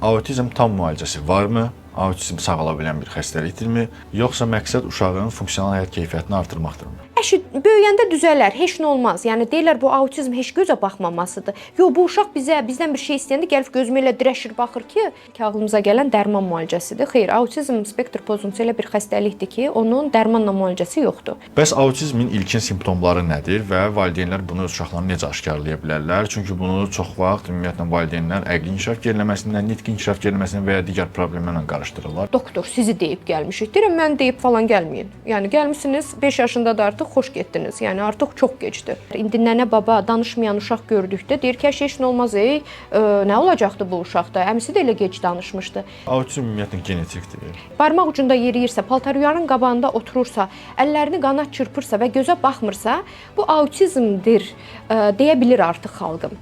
Autizm tam müalicəsi varmı? Autizm sağala bilən bir xəstəlikdirmi? Yoxsa məqsəd uşağın funksional həyat keyfiyyətini artırmaqdırmı? Böyüyəndə düzələr, heç nə olmaz. Yəni deyirlər bu autizm heç gözə baxmamasıdır. Yox, bu uşaq bizdən bir şey istəyəndə gəlib gözümə elə dirəşir baxır ki, ağlımıza gələn dərman müalicəsidir. Xeyr, autizm spektr pozuntusu elə bir xəstəlikdir ki, onun dərmanla müalicəsi yoxdur. Bəs autizmin ilkin simptomları nədir və valideynlər bunu öz uşaqlarına necə aşkarlaya bilərlər? Çünki bunu çox vaxt ümumiyyətlə valideynlər əqli inkişaf geriləməsindən, nitq inkişaf geriləməsindən və ya digər problemlərlə qarışdırırlar. Doktor, sizi deyib gəlmişik. Deyirəm, mən deyib falan gəlməyin. Yəni gəlmisiniz, 5 yaşında da artıq xoş getdiniz. Yəni artıq çox gecdir. İndi nənə baba danışmayan uşaq gördükdə deyir ki, heç nə olmaz, nə olacaqdı bu uşaqda? Əmisi də elə gec danışmışdı. Autizm ümumiyyətlə genetikdir. Barmaq ucunda yeriyirsə, paltaryuyanın qabağında oturursa, əllərini qanat çırpırsa və gözə baxmırsa, bu autizmdir deyə bilir artıq xalqım.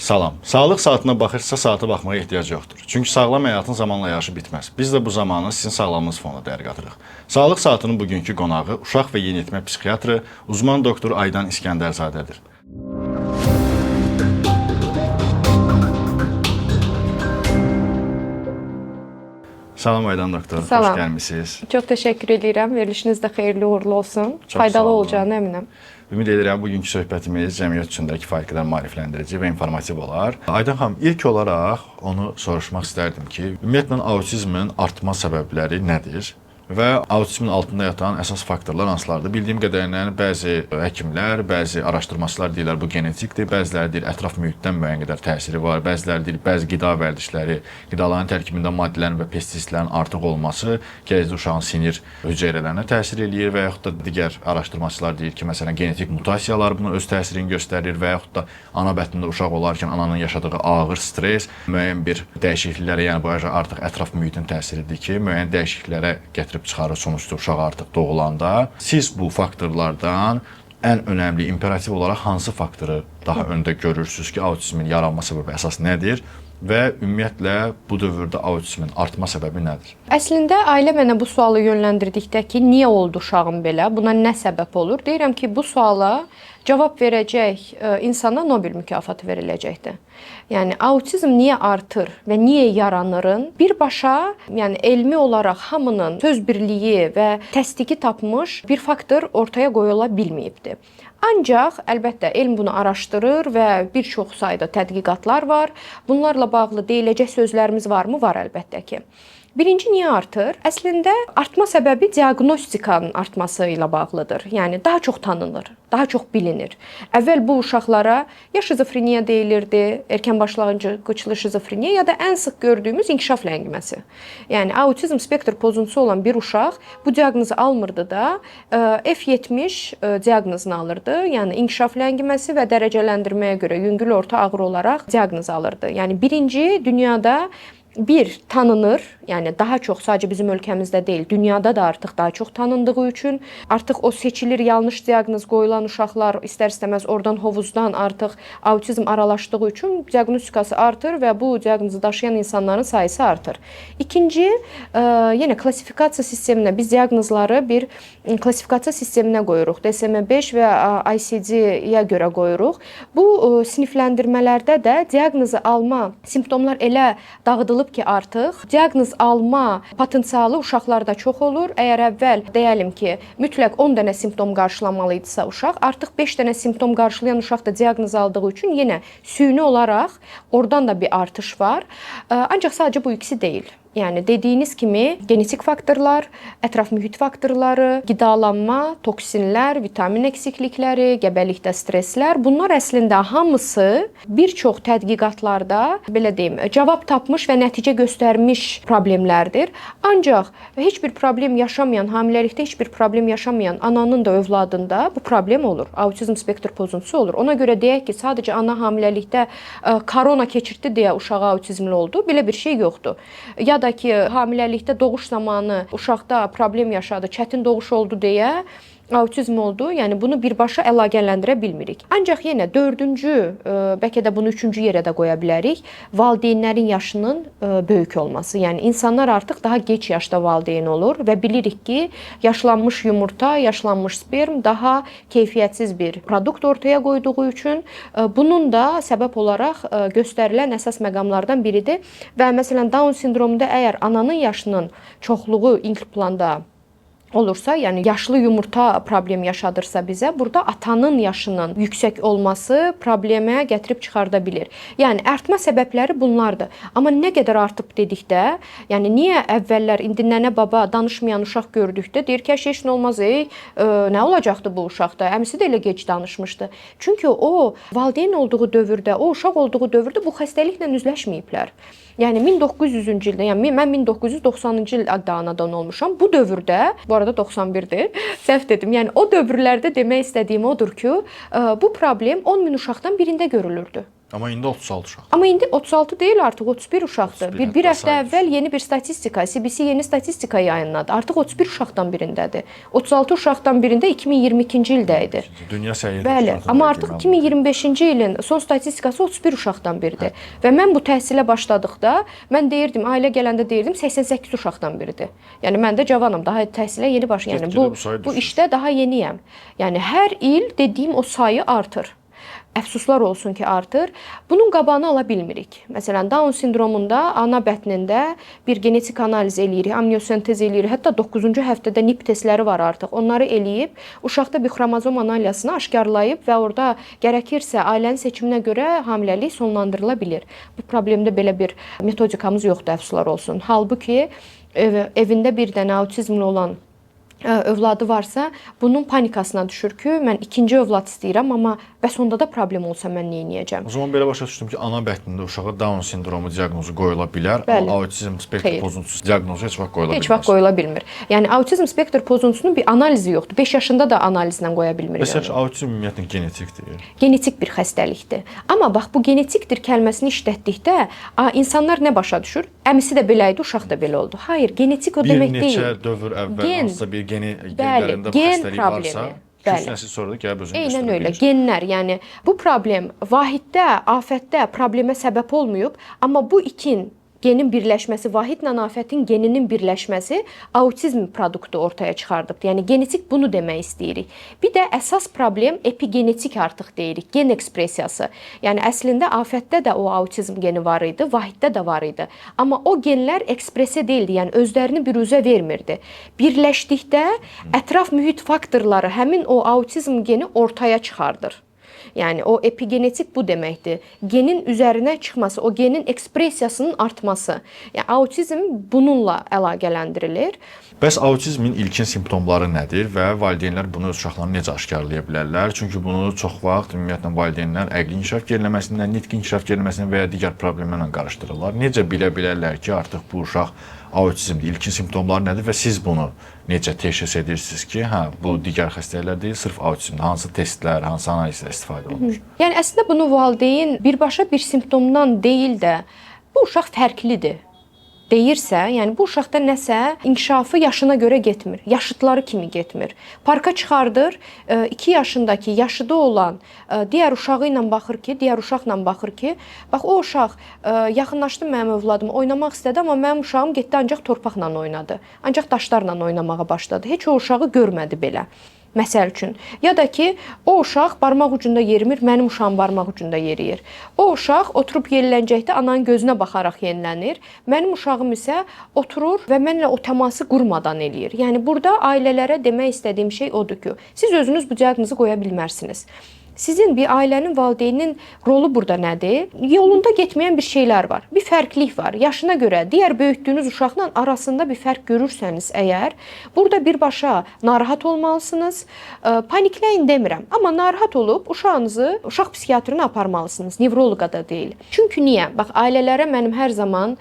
Salam. Sağlıq saatına baxırsa saata baxmağa ehtiyac yoxdur. Çünki sağlam həyatın zamanla yarışı bitməz. Biz də bu zamanı sizin sağlamlığınız fonuna dəyər qatırıq. Sağlıq saatının bugünkü qonağı uşaq və yeniyetmə psixiatrı, uzman doktor Aydan İskəndərzadədir. Salam Aydan doktor, Salam. xoş gəlmisiniz. Çox təşəkkür edirəm. Verilişiniz də xeyirli uğurlu olsun. Çox Faydalı sağ olun. olacağına əminəm. Ümid edirəm bugünkü söhbətimiz cəmiyyət üçün də kifayət qədər maarifləndirici və informativ olar. Aydan xanım, ilk olaraq onu soruşmaq istərdim ki, ümumiyyətlə autizmin artma səbəbləri nədir? Və autizmin altında yatan əsas faktorlar hansılardır? Bildiyim qədərilə bəzi həkimlər, bəzi araşdırmaçılar deyirlər bu genetikdir, bəziləri deyir ətraf mühitdən müəyyən qədər təsiri var, bəziləri deyir bəzi qida vərdişləri, qidaların tərkibində maddələrin və pestisitlərin artıq olması gələcəkdə uşağın sinir hüceyrələrinə təsir eləyir və yaxud da digər araşdırmaçılar deyir ki, məsələn genetik mutasiyalar buna öz təsirini göstərir və yaxud da ana bətnində uşaq olarkən ananın yaşadığı ağır stres müəyyən bir dəyişikliklərə, yəni bu artıq ətraf mühitin təsiridir ki, müəyyən dəyişikliklərə gətirib çıxarır sonuçta uşaq artıq doğulanda. Siz bu faktorlardan ən önəmli imperativ olaraq hansı faktoru daha öndə görürsünüz ki, autizmin yaranma səbəbi əsas nədir və ümumiyyətlə bu dövrdə autizmin artma səbəbi nədir? Əslində ailə mənə bu sualı yönləndirdikdə ki, niyə oldu uşağım belə, buna nə səbəb olur? Deyirəm ki, bu suala cavab verəcək insana Nobel mükafatı veriləcəkdir. Yəni autizm niyə artır və niyə yaranırın birbaşa, yəni elmi olaraq hamının söz birliyi və təsdiqi tapmış bir faktor ortaya qoyula bilməyibdir. Ancaq əlbəttə elm bunu araşdırır və bir çox sayda tədqiqatlar var. Bunlarla bağlı deyiləcək sözlərimiz varmı? Var əlbəttə ki. Birinci niyə artır? Əslində artma səbəbi diaqnostikanın artması ilə bağlıdır. Yəni daha çox tanınır, daha çox bilinir. Əvvəl bu uşaqlara ya şizofreniya deyilirdi, erkən başlanğıclı şizofreniya ya da ən sıx gördüyümüz inkişaf ləngiməsi. Yəni autizm spektr pozuntusu olan bir uşaq bu diaqnozu almırdı da F70 diaqnozunu alırdı. Yəni inkişaf ləngiməsi və dərəcələndirməyə görə yüngül, orta, ağır olaraq diaqnoz alırdı. Yəni birinci dünyada tanınır, yəni daha çox sadəcə bizim ölkəmizdə deyil, dünyada da artıq daha çox tanındığı üçün artıq o seçilir, yanlış diaqnoz qoyulan uşaqlar istər-istəməz oradan hovuzdan artıq autizm aralaşdığı üçün diaqnostikası artır və bu diaqnozu daşıyan insanların sayısı artır. İkinci, yenə klassifikasiya sisteminə biz diaqnozları bir klassifikasiya sisteminə qoyuruq. DSM-5 və ICD-yə görə qoyuruq. Bu sinifləndirmələrdə də diaqnozu alma simptomlar elə dağıdılıb ki, artıq diaqnoz alma potensialı uşaqlarda çox olur. Əgər əvvəl deyəlim ki, mütləq 10 dənə simptom qarşılamalı idisə uşaq, artıq 5 dənə simptom qarşılayan uşaq da diaqnoz aldığı üçün yenə süni olaraq oradan da bir artış var. Ancaq sadəcə bu ikisi deyil. Yəni dediyiniz kimi genetik faktorlar, ətraf mühit faktorları, qidalanma, toksinlər, vitamin eksiklikləri, gəbəlikdə stresslər, bunlar əslində hamısı bir çox tədqiqatlarda belə deyim, cavab tapmış və nəticə göstərmiş problemlərdir. Ancaq heç bir problem yaşamayan, hamiləlikdə heç bir problem yaşamayan ananın da övladında bu problem olur. Autizm spektr pozuntusu olur. Ona görə deyək ki, sadəcə ana hamiləlikdə korona keçirtdi deyə uşağa autizmli oldu. Belə bir şey yoxdur. Ya da ki, hamiləlikdə doğuş zamanı uşaqda problem yaşadı, çətin doğuş oldu deyə autizm oldu. Yəni bunu birbaşa əlaqələndirə bilmirik. Ancaq yenə 4-cü, bəlkə də bunu 3-cü yerə də qoya bilərik. Valideynlərin yaşının böyük olması. Yəni insanlar artıq daha gec yaşda valideyn olur və bilirik ki, yaşlanmış yumurta, yaşlanmış sperm daha keyfiyyətsiz bir produkt ortaya qoyduğu üçün bunun da səbəb olaraq göstərilən əsas məqamlardan biridir. Və məsələn Down sindromunda əgər ananın yaşının çoxluğu ilk planda olursa, yəni yaşlı yumurta problem yaşadırsa bizə, burada atanın yaşının yüksək olması problemə gətirib çıxarda bilir. Yəni artma səbəbləri bunlardır. Amma nə qədər artıb dedikdə, yəni niyə əvvəllər indi nənə baba danışmayan uşaq gördükdə deyir ki, heç nə olmaz, nə olacaqdı bu uşaqda? Əmisi də elə gec danışmışdı. Çünki o valideyn olduğu dövrdə, o uşaq olduğu dövrdə bu xəstəliklə üzləşməyiblər. Yəni 1900-cü ildə, yəni mən 1990-cı ildə anadan olmuşam. Bu dövrdə, bu arada 91-dir. Səhv dedim. Yəni o dövrlərdə demək istədiyim odur ki, bu problem 10 min uşaqdan birində görülürdü. Amma indi 36 uşaq. Amma indi 36 deyil, artıq 31 uşaqdır. 31, Bir həftə əvvəl yeni bir statistika, CBC yeni statistika yayınladı. Artıq 31 uşaqdan birindədir. 36 uşaqdan birində 2022-ci ildə idi. Dünya Səhiyyə Bəli, amma artıq 2025-ci ilin son statistikası 31 uşaqdan biridir. Və mən bu təhsilə başladıqda mən deyirdim, ailə gələndə deyirdim 88 uşaqdan biridir. Yəni mən də cavanam, daha təhsilə yeni başlayıram. Yəni bu işdə daha yeniyəm. Yəni hər il dediyim o sayı artır. Əfsuslar olsun ki, artır. Bunun qabağını ala bilmirik. Məsələn, Down sindromunda ana bətnində bir genetik analiz eləyirik, amniosentez eləyirik. Hətta 9-cu həftədə NIP testləri var artıq. Onları eləyib, uşaqda bir xromozom analizini aşkarlayıb və orada gərəkirsə ailənin seçiminə görə hamiləlik sonlandırıla bilir. Bu problemdə belə bir metodikamız yoxdur, əfsuslar olsun. Halbuki evində bir dənə autizmli olan övladı varsa, bunun panikasına düşür ki, mən ikinci övlad istəyirəm, amma bəs onda da problem olsa mən nə edəcəm? O zaman belə başa düşdüm ki, ana bətnində uşağa Down sindromu diaqnozu qoyula bilər, Bəli. amma autizm spektr pozuntusu diaqnozu heç vaxt qoyula bilməz. Heç vaxt qoyula bilmir. Yəni autizm spektr pozuntusunun bir analizi yoxdur. 5 yaşında da analizlə qoya bilmirik. Məsələn, autizm ümumiyyətlə genetikdir. Genetik bir xəstəlikdir. Amma bax bu genetikdir kəlməsini işlətdikdə insanlar nə başa düşür? Əmisi də belə idi, uşaq da belə oldu. Hayır, genetik o demək deyil. Bir neçə dövr əvvəl hansısa bir genlərində bu gen xəstəlik problemi. varsa, Bəli. 2 nəsil sonra da gəlib özünü göstərə Eynən öyle. bilir. Genlər, yəni bu problem vahiddə, afətdə problemə səbəb olmayıb, amma bu genin birləşməsi, vahidlə afətin geninin birləşməsi autizm produktu ortaya çıxardıbdı. Yəni genetik bunu demək istəyirik. Bir də əsas problem epigenetik artıq deyirik, gen ekspressiyası. Yəni əslində afətdə də o autizm geni var idi, vahiddə də var idi. Amma o genlər ekspressiya deyildi, yəni özlərini büruzə vermirdi. Birləşdikdə ətraf mühit faktorları həmin o autizm geni ortaya çıxardır. Yəni o epigenetik bu deməkdir. Genin üzərinə çıxması, o genin ekspressiyasının artması. Yəni autizm bununla əlaqələndirilir. Bəs autizmin ilkin simptomları nədir və valideynlər bunu öz uşaqlarına necə aşkarlaya bilərlər? Çünki bunu çox vaxt ümumiyyətlə valideynlər əqli inkişaf geriləməsindən, nitq inkişaf geriləməsindən və ya digər problemlərlə qarışdırırlar. Necə bilə bilərlər ki, artıq bu uşaq autizmdir, ilkin simptomları nədir və siz bunu necə təşxis edirsiniz ki, bu digər xəstəliklər deyil, sırf autizmdir. Hansı testlər, hansı analizlər istifadə olunur? Yəni əslində bunu valideyn birbaşa bir simptomdan deyil də bu uşaq fərqlidir deyirsə, yəni bu uşaqda nəsə inkişafı yaşına görə getmir, yaşıtları kimi getmir. Parka çıxardır, 2 yaşındakı yaşıdı olan digər uşağı ilə baxır ki, digər uşaqla baxır ki, bax o uşaq yaxınlaşdı mənim övladıma, oynamaq istədi, amma mənim uşağım getdi ancaq torpaqla oynadı. Ancaq daşlarla oynamağa başladı. Heç o uşağı görmədi belə. Məsəl üçün, ya da ki, o uşaq barmaq ucunda yerimir, mənim uşağım barmaq ucunda yeriyir. O uşaq oturub yellənəcəkdə ananın gözünə baxaraq yenilənir. Mənim uşağım isə oturur və mənlə o təması qurmadan eləyir. Yəni burada ailələrə demək istədiyim şey odur ki, siz özünüz bu diaqnozu qoya bilmərsiniz. Sizin bir ailənin, valideynin rolu burada nədir? Yolunda getməyən bir şeylər var. Bir fərqlik var. Yaşına görə digər böyütdüyünüz uşaqla arasında bir fərq görürsəniz əgər, burada birbaşa narahat olmalısınız. Panikləyin demirəm, amma narahat olub uşağınızı uşaq psixiatrına aparmalısınız, nevroloqa da deyil. Çünki niyə? Bax, ailələrə mənim hər zaman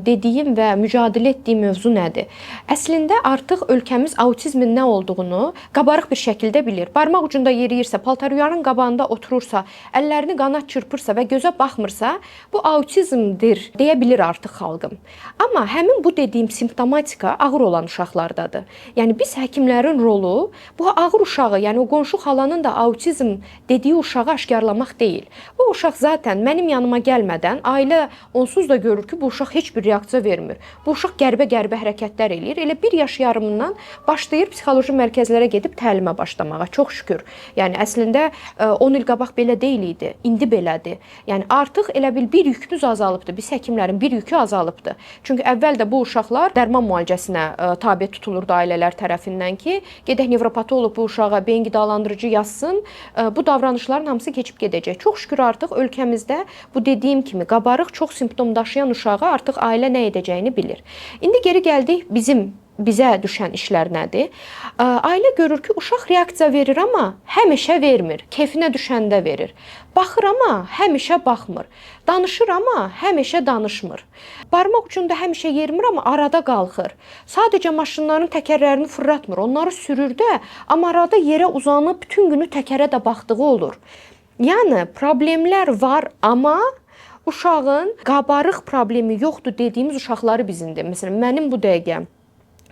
dediyim və mücadilə etdiyim mövzu nədir? Əslində artıq ölkəmiz autizmin nə olduğunu qabarıq bir şəkildə bilir. Barmaq ucunda yeriyirsə, paltaryuyanın qabağında oturursa, əllərini qanat çırpırsa və gözə baxmırsa, bu autizmdir deyə bilir artıq xalqım. Amma həmin bu dediyim simptomatika ağır olan uşaqlardadır. Yəni biz həkimlərin rolu bu ağır uşağı, yəni o qonşu xalanın da autizm dediyi uşağı aşkarlamaq deyil. O uşaq zaten mənim yanıma gəlmədən ailə onsuz da görür ki, bu uşaq heç bir reaksiya vermir. Bu uşaq qəribə-qəribə hərəkətlər eləyir. Elə 1 yaş yarımından başlayır psixoloji mərkəzlərə gedib təlimə başlamağa. Çox şükür. Yəni əslində 10 il qabaq belə deyil idi. İndi belədir. Yəni artıq elə bir yükümüz azalıbdı. Biz həkimlərin bir yükü azalıbdı. Çünki əvvəl də bu uşaqlar dərman müalicəsinə tabe tutulurdu ailələr tərəfindən ki, gedək nevropatoloq bu uşağa beyin qidalandırıcı yazsın. Bu davranışların hamısı keçib gedəcək. Çox şükür artıq ölkəmizdə bu dediyim kimi qabarıq çox simptom daşıyan uşağı artıq ailə nə edəcəyini bilir. İndi geri gəldik bizə düşən işlər nədir? Ailə görür ki, uşaq reaksiya verir, amma həmişə vermir. Kefinə düşəndə verir. Baxır, amma həmişə baxmır. Danışır, amma həmişə danışmır. Barmaq ucunda həmişə yerimir, amma arada qalxır. Sadəcə maşınların təkərlərini fırlatmır. Onları sürür də, amma arada yerə uzanıb bütün günü təkərə də baxdığı olur. Yəni problemlər var, amma uşağın qabarıq problemi yoxdur dediyimiz uşaqları bizindir. Məsələn, mənim bu dəqiqə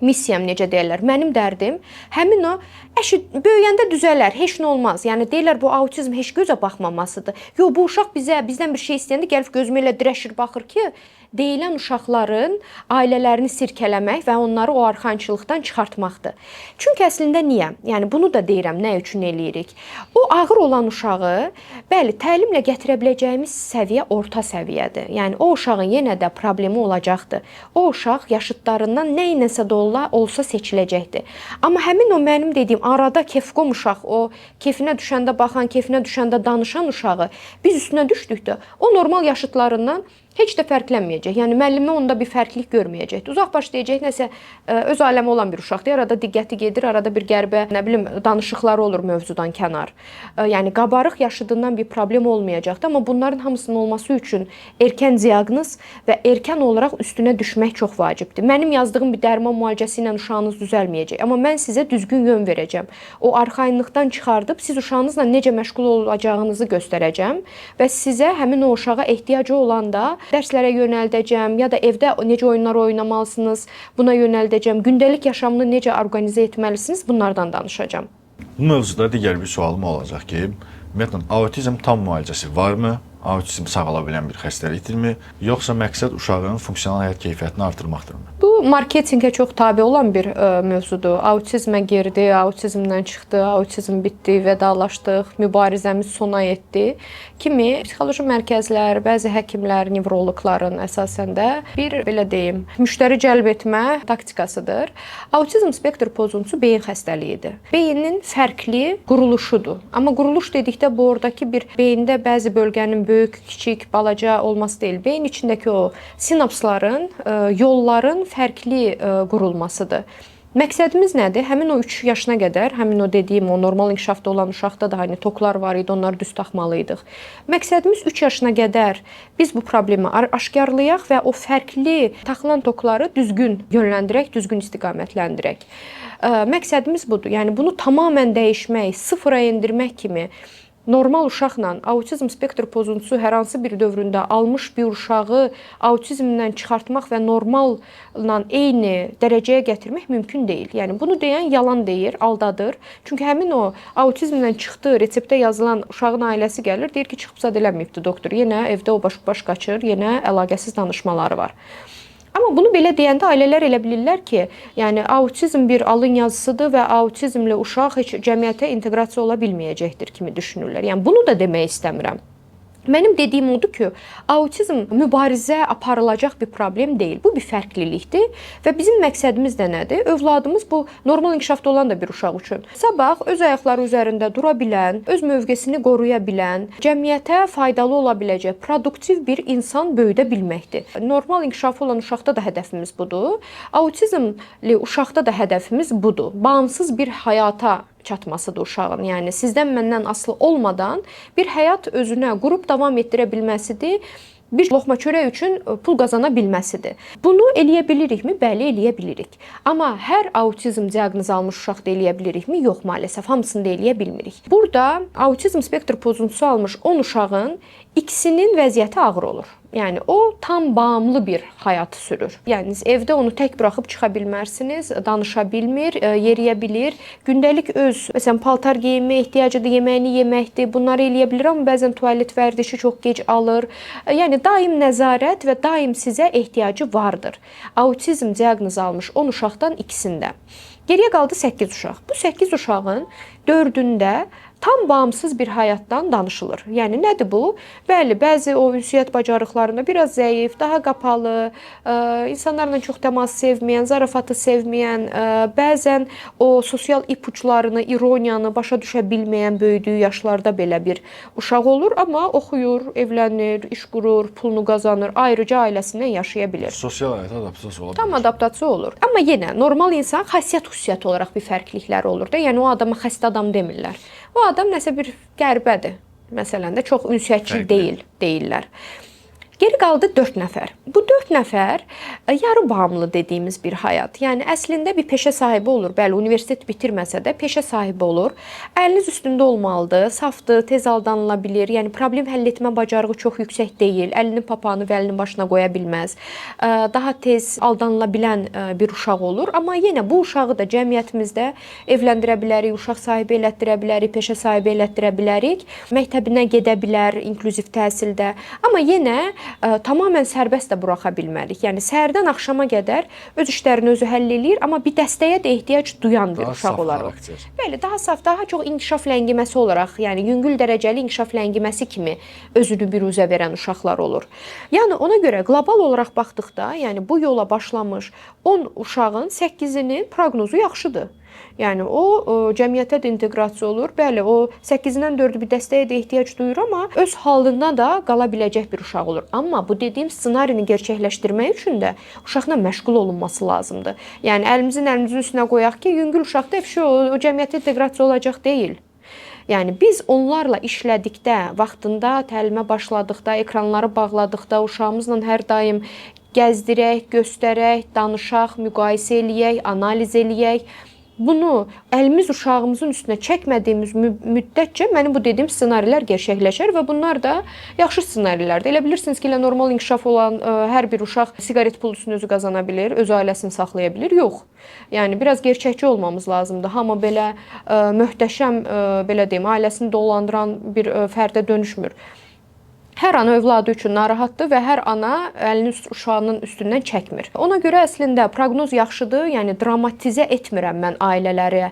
missiyam necə deyirlər, mənim dərdim həmin o böyüyəndə düzələr, heç nə olmaz. Yəni deyirlər bu autizm heç gözə baxmamasıdır. Yox, bu uşaq bizdən bir şey istəyəndə gəlib gözümə elə dirəşir baxır ki, deyilən uşaqların ailələrini sirkələmək və onları o arxayınçılıqdan çıxartmaqdır. Çünki əslində niyə? Yəni bunu da deyirəm, nə üçün eləyirik? O ağır olan uşağı, bəli, təlimlə gətirə biləcəyimiz səviyyə orta səviyyədir. Yəni o uşağın yenə də problemi olacaqdır. O uşaq yaşıdlarından nə iləsə də olsa seçiləcəkdir. Amma həmin o mənim dediyim arada kefqom uşaq, o kefinə düşəndə baxan, kefinə düşəndə danışan uşağı biz üstünə düşdükdə o normal yaşıdlarından heç də fərqlənməyəcək. Yəni müəllimə onda bir fərqlilik görməyəcəkdir. Uzaq başlayacaq nəsə öz aləmi olan bir uşaqdır. Arada diqqəti gedir, arada bir qəribə, nə bilim, danışıqları olur mövzudan kənar. Yəni qabarıq yaşıdından bir problem olmayacaqdır, amma bunların hamısının olması üçün erkən diaqnoz və erkən olaraq üstünə düşmək çox vacibdir. Mənim yazdığım bir dərman müalicəsi ilə uşağınız düzəlməyəcək, amma mən sizə düzgün yön verəcəm. O arxayınlıqdan çıxardıb siz uşağınızla necə məşğul olacağınızı göstərəcəm və sizə həmin o uşağa ehtiyacı olanda dərslərə yönəldəcəm ya da evdə necə oyunlar oynamalısınız, buna yönəldəcəm. Gündəlik yaşamını necə orqanizə etməlisiniz, bunlardan danışacağam. Bu mövzuda digər bir sualım olacaq ki, ümumiyyətlə autizm tam müalicəsi varmı? Autizm sağala bilən bir xəstəlikdirmi? Yoxsa məqsəd uşağın funksional həyat keyfiyyətini artırmaqdırmı? Bu marketinqə çox tabe olan bir mövzudur. Autizmə girdi, autizmdən çıxdı, autizm bitdi, vedalaşdıq, mübarizəmiz sona yetdi kimi psixoloji mərkəzlər, bəzi həkimlər, nevroloqların əsasən də bir belə deyim, müştəri cəlb etmə taktikasıdır. Autizm spektr pozuntusu beyin xəstəliyidir. Beynin fərqli quruluşudur. Amma quruluş dedikdə bu oradakı bir beyində bəzi bölgənin böyük, kiçik, balaca olması deyil. Beyin içindəki o sinapsların, yolların fərqli qurulmasıdır. Məqsədimiz nədir? Həmin o 3 yaşına qədər, həmin o dediyim o normal inkişafda olan uşaqda da hani toklar var idi, onları düz taxmalıydıq. Məqsədimiz 3 yaşına qədər biz bu problemi aşkarlayaq və o fərqli taxılan tokları düzgün yönləndirək, düzgün istiqamətləndirək. Məqsədimiz budur. Yəni bunu tamamilə dəyişmək, sıfıra endirmək kimi normal uşaqla autizm spektr pozuntusu hər hansı bir dövründə almış bir uşağı autizmdən çıxartmaq və normalla eyni dərəcəyə gətirmək mümkün deyil. Yəni bunu deyən yalan deyir, aldadır. Çünki həmin o autizmdən çıxdı, reseptə yazılan uşağın ailəsi gəlir, deyir ki, çıxıb zad eləməyibdi doktor. Yenə evdə o baş qaçır, yenə əlaqəsiz danışmaları var. Amma bunu belə deyəndə ailələr elə bilirlər ki, yəni autizm bir alın yazısıdır və autizmli uşaq heç cəmiyyətə inteqrasiya ola bilməyəcəkdir kimi düşünürlər. Yəni bunu da demək istəmirəm. Mənim dediyim odur ki, autizm mübarizə aparılacaq bir problem deyil. Bu bir fərqlilikdir və bizim məqsədimiz də nədir? Övladımız bu normal inkişafda olan da bir uşaq üçün sabah öz ayaqları üzərində dura bilən, öz mövqesini qoruya bilən, cəmiyyətə faydalı ola biləcək, produktiv bir insan böyüdə bilməkdir. Normal inkişafı olan uşaqda da hədəfimiz budur. Autizmli uşaqda da hədəfimiz budur. Bağımsız bir həyata çatmasıdır uşağın. Yəni sizdən məndən asılı olmadan bir həyat özünə qurub davam etdirə bilməsidir. bir loğma çörək üçün pul qazana bilməsidir. Bunu eləyə bilirikmi? Bəli, eləyə bilirik. Amma hər autizm diaqnozu almış uşaqda eləyə bilirikmi? Yox, maalesef hamısını da eləyə bilmirik. Burada autizm spektr pozuntusu almış 10 uşağın ikisinin vəziyyəti ağır olur. Yəni o tam bağımlı bir həyat sürür. Yəni evdə onu tək buraxıb çıxa bilmərsiniz, danışa bilmir, yeriyə bilir. Gündəlik öz, məsələn, paltar geyinmə ehtiyacıdır, yeməyini yeməkdir. Bunları eləyə bilir, amma bəzən tualet vərdişi çox gec alır. Yəni daim nəzarət və daim sizə ehtiyacı vardır. Autizm diaqnozu almış 10 uşaqdan ikisində. Geriyə qaldı 8 uşaq. Bu 8 uşağın 4-ündə tam bağımsız bir həyatdan danışılır. Yəni nədir bu? Bəli, bəzi o ünsiyyət bacarıqlarında biraz zəif, daha qapalı, insanlarla çox təmas sevməyən, zarafatı sevməyən, bəzən o sosial ipuçlarını, ironiyanı başa düşə bilməyən böyüdüyü yaşlarda belə bir uşaq olur, amma oxuyur, evlənir, iş qurur, pulunu qazanır, ayrıca ailəsindən yaşaya bilir. Sosial həyata adaptasiya ola bilər. Tam adaptasiya olur. Amma yenə normal insan xüsusiyyət olaraq bir fərqlilikləri olur da. Yəni o adama xəstə adam demirlər. O adam nəsə bir qəribədir. Məsələn də çox ünsiyyətçil deyirlər. Geri qaldı 4 nəfər. Bu 4 nəfər yarı bağımlı dediyimiz bir həyat. Yəni əslində bir peşə sahibi olur. Bəli, universitet bitirməsə də peşə sahibi olur. Əliniz üstündə olmalıdır, safdır, tez aldanıla bilir. Yəni problem həll etmə bacarığı çox yüksək deyil. Əlinin papağını vəlinin başına qoya bilməz. Daha tez aldanıla bilən bir uşaq olur. Amma yenə bu uşağı da cəmiyyətimizdə evləndirə bilərik, uşaq sahibi elətdirə bilərik, peşə sahibi elətdirə bilərik. Məktəbinə gedə bilər inklüziv təhsildə. Amma yenə tamamilə sərbəst də buraxa bilmərik. Yəni səhərdən axşama qədər öz işlərini özü həll eləyir, amma bir dəstəyə də ehtiyac duyan bir uşaq olaraq. Bəli, daha saf, daha çox inkişaf ləngiməsi olaraq, yəni yüngül dərəcəli inkişaf ləngiməsi kimi özünü biruzə verən uşaqlar olur. Yəni ona görə qlobal olaraq baxdıqda, yəni bu yola başlamış 10 uşağın 8-inin proqnozu yaxşıdır. Yəni o cəmiyyətə də inteqrasiya olur. Bəli, o 8-dən 4-ü bir dəstəyə də ehtiyac duyur, amma öz halında da qala biləcək bir uşaq olur. Amma bu dediyim ssenarini gerçəkləşdirmək üçün də uşaqla məşğul olunması lazımdır. Yəni əlimizin üstünə qoyaq ki, yüngül uşaqda o cəmiyyətə inteqrasiya olacaq deyil. Yəni biz onlarla işlədikdə, vaxtında təlimə başladıqda, ekranları bağladıqda, uşağımızla hər daim gəzdirək, göstərək, danışaq, müqayisə eləyək, analiz eləyək. Bunu əlimiz uşağımızın üstünə çəkmədiyimiz müddətcə mənim bu dediyim ssenarilər gerçəkləşər və bunlar da yaxşı ssenarilərdir. Elə bilirsiniz ki, elə normal inkişaf olan hər bir uşaq siqaret pulunu özü qazana bilir, öz ailəsini saxlaya bilir. Yox. Yəni biraz gerçəkçi olmamız lazımdır. Hamı belə möhtəşəm, belə deyim, ailəsini dolandıran bir fərdə dönüşmür. Hər ana övladı üçün narahatdır və hər ana əlini uşağının üstündən çəkmir. Ona görə əslində proqnoz yaxşıdır, yəni dramatizə etmirəm mən ailələri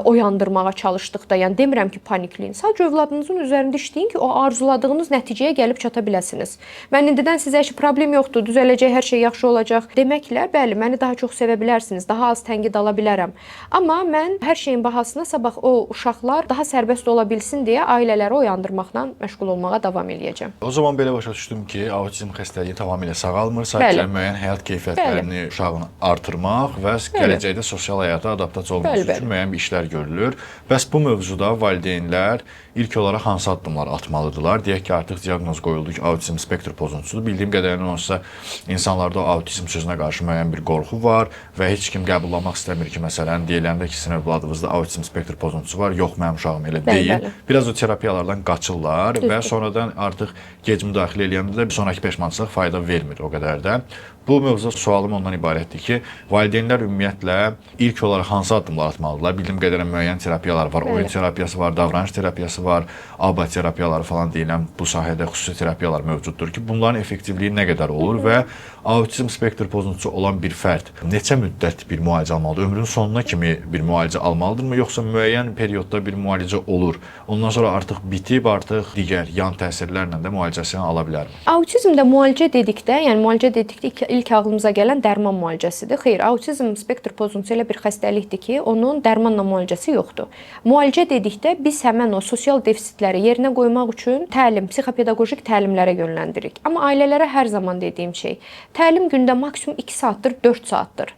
oyandırmağa çalışdıqda. Yəni demirəm ki, panikləyin. Sadəcə övladınızın üzərində işləyin ki, o arzuladığınız nəticəyə gəlib çata biləsiniz. Mən indidən sizə heç problem yoxdur, düzələcək, hər şey yaxşı olacaq deməklə, bəli, məni daha çox sevə bilərsiniz, daha az tənqid ala bilərəm. Amma mən hər şeyin bahasına sabah o uşaqlar daha sərbəst ola bilsin deyə ailələri oyandırmaqla məşğul olmağa davam eləyəcəm. O zaman belə başa düşdüm ki, autizm xəstəliyi tamamilə sağalmır, sadəcə müəyyən həyat keyfiyyətlərini uşağın artırmaq və gələcəkdə sosial həyata adaptasiya olması üçün müəyyən bir işlər görülür. Bəs bu mövzuda valideynlər ilk olaraq hansı addımlar atmalıdırlar? Deyək ki, artıq diaqnoz qoyuldu ki, autizm spektr pozuntusudur. Bildiyim qədərilə onsuz insanlarda o autizm sözünə qarşı müəyyən bir qorxu var və heç kim qəbullamaq istəmir ki, məsələn, deyiləndə ki, sizin övladınızda autizm spektr pozuntusu var, yox, mənim uşağım elə deyil. Biraz o terapiyalardan qaçırlar və sonradan artıq gec müdaxilə eləyəndə də bir sonraki peşmançılıq fayda vermir o qədər də. Bu mövzuda sualım ondan ibarətdir ki, valideynlər ümumiyyətlə ilk olaraq hansı addımlar atmalıdırlar? Bildiyim qədərilə müəyyən terapiyalar var, oyun terapiyası var, davranış terapiyası var, ABA terapiyaları falan deyilən bu sahədə xüsusi terapiyalar mövcuddur ki, bunların effektivliyi nə qədər olur və autizm spektr pozuntusu olan bir fərd neçə müddət bir müalicə almalıdır? Ömrünün sonuna kimi bir müalicə almalıdırmı, yoxsa müəyyən periodda bir müalicə olur? Ondan sonra artıq bitib, artıq digər yan təsirlərlə də müalicəsini ala bilərmi? Autizmdə müalicə dedikdə, yəni müalicə dedikdə ilk ağlımıza gələn dərman müalicəsidir. Xeyr, autizm spektr pozuntusu elə bir xəstəlikdir ki, onun dərmanla müalicəsi yoxdur. Müalicə dedikdə biz həmən o sosial defisitləri yerinə qoymaq üçün təlim, psixopedaqojik təlimlərə yönləndiririk. Amma ailələrə hər zaman dediyim şey, təlim gündə maksimum 2 saatdır, 4 saatdır.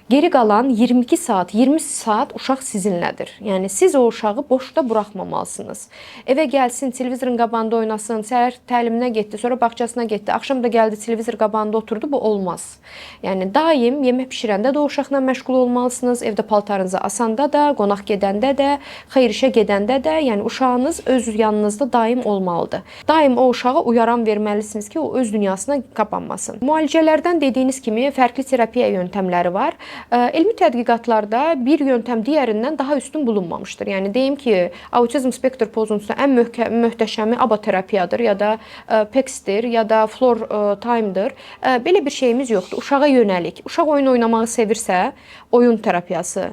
Geri qalan 22 saat, 20 saat uşaq sizinlədir. Yəni siz o uşağı boşda buraxmamalısınız. Evə gəlsin, televizorun qabağında oynasın, səhər təliminə getdi, sonra bağçasına getdi, axşam da gəldi televizor qabağında oturdu, bu olmaz. Yəni daim yemək bişirəndə də o uşaqla məşğul olmalısınız, evdə paltarınızı asanda da, qonaq gedəndə də, xeyir işə gedəndə də, yəni uşağınız öz yanınızda daim olmalıdır. Daim o uşağa uyaran verməlisiniz ki, o öz dünyasına qapanmasın. Müalicələrdən dediyiniz kimi fərqli terapiya yöntəmləri var. Elmi tədqiqatlarda bir yöntəm digərindən daha üstün bulunmamışdır. Yəni deyim ki, autizm spektr pozuntusunda ən möhtəşəmi aboterapiyadır ya da PEX-dir ya da floor time-dır. Belə bir şeyimiz yoxdur. Uşağa yönəlik. Uşaq oyun oynamağı sevirsə, oyun terapiyası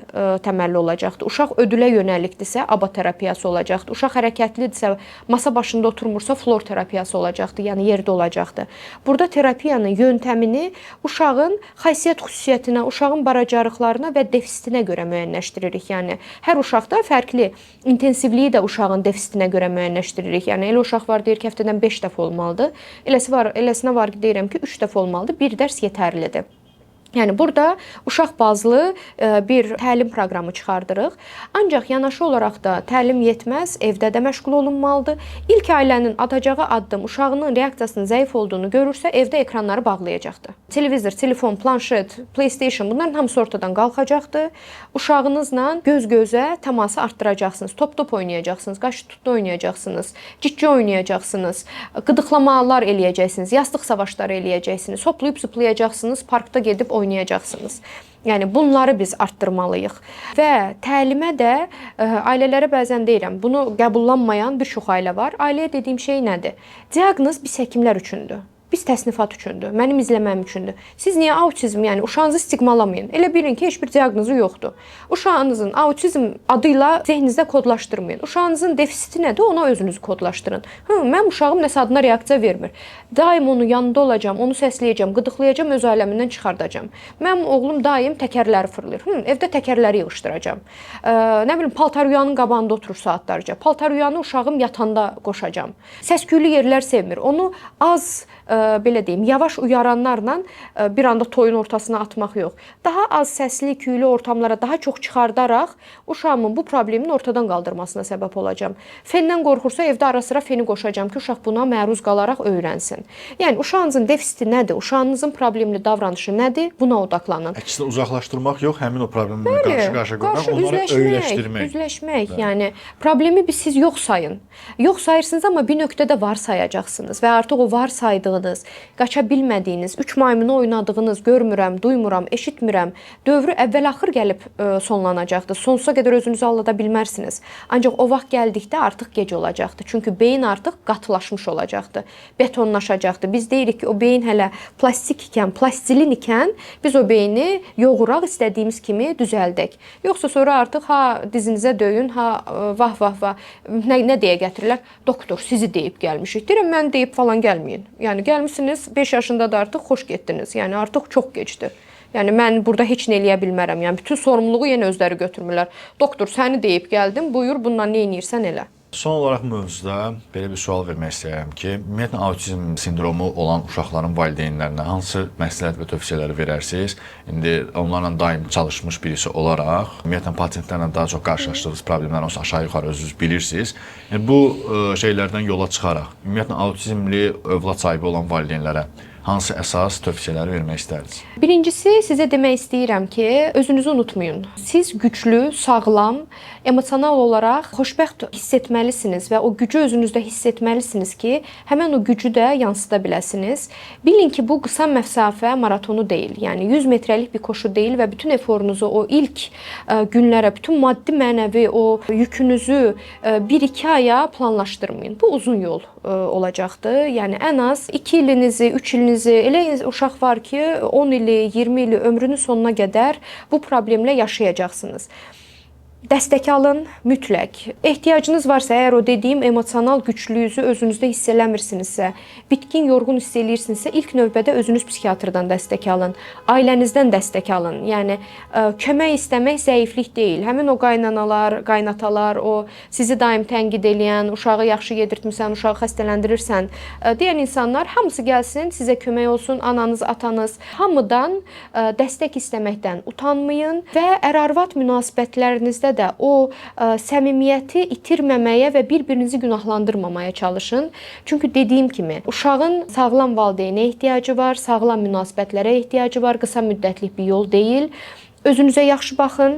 təməlli olacaqdır. Uşaq ödülə yönəlikdirsə, aboterapiyası olacaqdır. Uşaq hərəkətlidirsə, masa başında oturmursa, floor terapiyası olacaqdır, yəni yerdə olacaqdır. Burada terapiyanın yöntəmini uşağın xasiyyət xüsusiyyətinə, uşağın bacarıqlarına və defisitinə görə müəyyənləşdiririk. Yəni hər uşaqda fərqli intensivliyi də uşağın defisitinə görə müəyyənləşdiririk. Yəni elə uşaq var deyir ki, həftədən 5 dəfə olmalıdır. Eləsinə var ki, deyirəm ki, 3 dəfə olmalıdır. Bir dərs yetərlidir. Yəni burada uşaq bazlı bir təlim proqramı çıxardırıq. Ancaq yanaşı olaraq da təlim yetməz, evdə də məşğul olunmalıdır. İlk ailənin atacağı addım uşağının reaksiyasının zəif olduğunu görürsə, evdə ekranları bağlayacaqdır. Televizor, telefon, planşet, PlayStation bunların hamısı ortadan qalxacaqdır. Uşağınızla göz-gözə təması artdıracaqsınız. Top-top oynayacaqsınız, qaş-tutdu oynayacaqsınız, cicci oynayacaqsınız, qıdıqlamalar eləyəcəksiniz, yastıq savaşları eləyəcəksiniz, hoplayıb zıplayacaqsınız, parkda gedib oynayacaqsınız. Yəni bunları biz artdırmalıyıq. Və təlimə də ailələrə bəzən deyirəm, bunu qəbullanmayan bir çox ailə var. Ailəyə dediyim şey nədir? Diaqnoz biz həkimlər üçündür. Biz təsnifat üçündür, mənim izləməm üçündür. Siz niyə autizm, yəni uşağınızı stigmalamayın. Elə bilin ki, heç bir diaqnozu yoxdur. Uşağınızın autizm adıyla zehninizdə kodlaşdırmayın. Uşağınızın defisiti nədir, ona özünüzü kodlaşdırın. Mənim uşağım nəsə adına reaksiya vermir. Daim onun yanında olacağam, onu səsləyəcəm, qıdıqlayacağam, öz aləmindən çıxardacağam. Mənim oğlum daim təkərləri fırlayır. Evdə təkərləri yığışdıracağam. Nə bilim, paltaryuyanın qabağında oturur saatlarca. Paltaryuyanı uşağım yatanda qoşacağam. Səsküylü yerlər sevmir. Onu az belə deyim, yavaş uyaranlarla bir anda toyun ortasına atmaq yox. Daha az səsli, küylü ortamlara daha çox çıxardaraq uşağımın bu problemini ortadan qaldırmasına səbəb olacağam. Fendən qorxursa evdə ara-sıra feni qoşacağam ki, uşaq buna məruz qalaraq öyrənsin. Yəni uşağınızın defisiti nədir? Uşağınızın problemli davranışı nədir? Buna odaqlanın. Əksinə uzaqlaşdırmaq yox, həmin o problemi qarşı-qarşıya qoymaq, onları öyrəşdirmək. Üzləşmək. Yəni problemi siz yox sayın. Yox sayırsınız, amma bir nöqtədə var sayacaqsınız və artıq o var saydığınız, qaça bilmədiyiniz, 3 maymunu oynadığınız, görmürəm, duymuram, eşitmirəm dövrü əvvəl-axır gəlib sonlanacaqdır. Sonsuza qədər özünüzü aldada bilmərsiniz. Ancaq o vaxt gəldikdə artıq gec olacaqdır. Çünki beyin artıq qatılaşmış olacaqdır, betonlaşacaqdır. Biz deyirik ki, o beyin hələ plastik ikən, plastilin ikən biz o beyni yoğuraq, istədiyimiz kimi düzəldək. Yoxsa sonra artıq dizinizə döyün, vah, nə deyə gətirirlər? Doktor, sizi deyib gəlmişik. Deyirəm, mən deyib falan gəlməyin. Yəni gəlmisiniz, 5 yaşında da artıq xoş getdiniz. Yəni artıq çox gecdir. Yəni mən burada heç nə eləyə bilmərəm. Yəni bütün sorumluluğu yenə özləri götürmürlər. Doktor, səni deyib gəldim, buyur bundan nə edirsən elə. Son olaraq mövzuda belə bir sual vermək istəyirəm ki, ümumiyyətlə autizm sindromu olan uşaqların valideynlərinə hansı məsləhət və tövsiyələri verərsiniz? İndi onlarla daim çalışmış birisi olaraq, ümumiyyətlə pasientlərlə daha çox qarşılaşdığınız problemlər olsa aşağı-yuxarı özünüz bilirsiniz. Yəni bu şeylərdən yola çıxaraq, ümumiyyətlə autizmli övlad sahibi olan valideynlərə hansı əsas tövsiyələri vermək istərdiniz? Birincisi, sizə demək istəyirəm ki, özünüzü unutmayın. Siz güclü, sağlam, emosional olaraq xoşbəxt hiss etməlisiniz və o gücü özünüzdə hiss etməlisiniz ki, həmən o gücü də yansıda biləsiniz. Bilin ki, bu qısa məsafə maratonu deyil. Yəni 100 metrəlik bir koşu deyil və bütün eforunuzu o ilk günlərə, bütün maddi mənəvi o yükünüzü 1-2 aya planlaşdırmayın. Bu uzun yol olacaqdır. Yəni ən az 2 ilinizi, 3 ilinizi, elə uşaq var ki, 10 ili, 20 ili ömrünün sonuna qədər bu problemlə yaşayacaqsınız. Dəstək alın, mütləq. Ehtiyacınız varsa, əgər o dediyim emosional güclüyünüzü özünüzdə hiss eləmirsinizsə, bitkin, yorğun hiss eləyirsinizsə, ilk növbədə özünüz psixiatrdan dəstək alın, ailənizdən dəstək alın. Yəni kömək istəmək zəiflik deyil. Həmin o qaynanalar, qaynatalar, o sizi daim tənqid eləyən, uşağı yaxşı yedirtmirsən, uşağı xəstələndirirsən deyən insanlar hamısı gəlsin, sizə kömək olsun, ananız, atanız. Hamıdan dəstək istəməkdən utanmayın və ər-arvad münasibətlərinizdə də o səmimiyyəti itirməməyə və bir-birinizi günahlandırmamaya çalışın. Çünki dediyim kimi, uşağın sağlam valideynə ehtiyacı var, sağlam münasibətlərə ehtiyacı var, qısa müddətlik bir yol deyil. Özünüzə yaxşı baxın,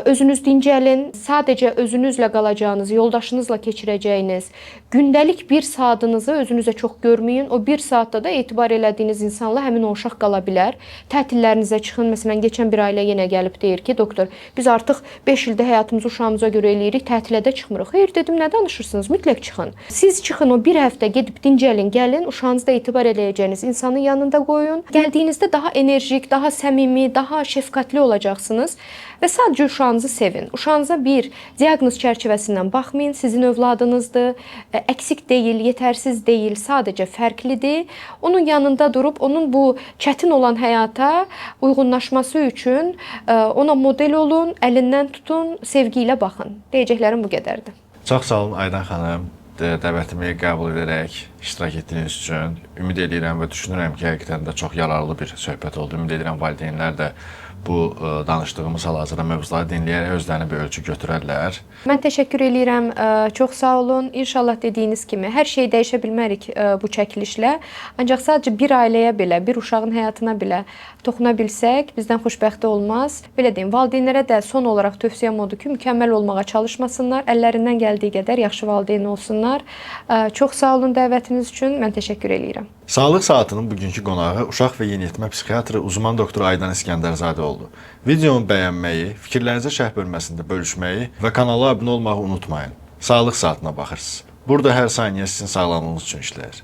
özünüz dincəlin. Sadəcə özünüzlə qalacağınız, yoldaşınızla keçirəcəyiniz gündəlik bir saatınızı özünüzə çox görməyin. O bir saatda da etibar elədiyiniz insanla həmin o uşaq qala bilər. Tətillərinizə çıxın. Məsələn, keçən bir ailə yenə gəlib deyir ki, doktor, biz artıq 5 ildə həyatımızı uşağımıza görə eləyirik, tətilə də çıxmırıq. Xeyr, dedim, nə danışırsınız? Mütləq çıxın. Siz çıxın, o bir həftə gedib dincəlin, gəlin, uşağınızda etibar eləyəcəyiniz insanın yanında qoyun. Gəldiyinizdə daha enerjik, daha səmimi, daha şəfqətli olacaqsınız və sadəcə uşağınızı sevin. Uşağınıza bir diaqnoz çərçivəsindən baxmayın. Sizin övladınızdır. Əksik deyil, yetərsiz deyil, sadəcə fərqlidir. Onun yanında durub onun bu çətin olan həyata uyğunlaşması üçün ona model olun, əlindən tutun, sevgi ilə baxın. Deyəcəklərim bu qədərdir. Çox sağ olun Aydan xanım. Dəvətimi qəbul edərək iştirak etdiyiniz üçün ümid edirəm və düşünürəm ki, həqiqətən də çox yararlı bir söhbət oldu. Ümid edirəm valideynlər də bu danışdığımız hal-hazırda mövzuları dinləyərək özlərinə bir ölçü götürərlər. Mən təşəkkür edirəm. Çox sağ olun. İnşallah dediyiniz kimi hər şeyi dəyişə bilmərik bu çəkilişlə. Ancaq sadəcə bir ailəyə belə, bir uşağın həyatına belə toxuna bilsək, bizdən xoşbəxti olmaz. Belə deyim, valideynlərə də son olaraq tövsiyəm odur ki, mükəmməl olmağa çalışmasınlar. Əllərindən gəldiyi qədər yaxşı valideyn olsunlar. Çox sağ olun dəvətiniz üçün. Mən təşəkkür edirəm. Sağlıq Saatının bugünkü qonağı uşaq və yeniyetmə psixiatrı uzman doktor Aydan İskəndərzadə oldu. Videonu bəyənməyi, fikirlərinizi şərh bölməsində bölüşməyi və kanala abunə olmağı unutmayın. Sağlıq Saatına baxırsınız. Burada hər saniyə sizin sağlamlığınız üçün işləyir.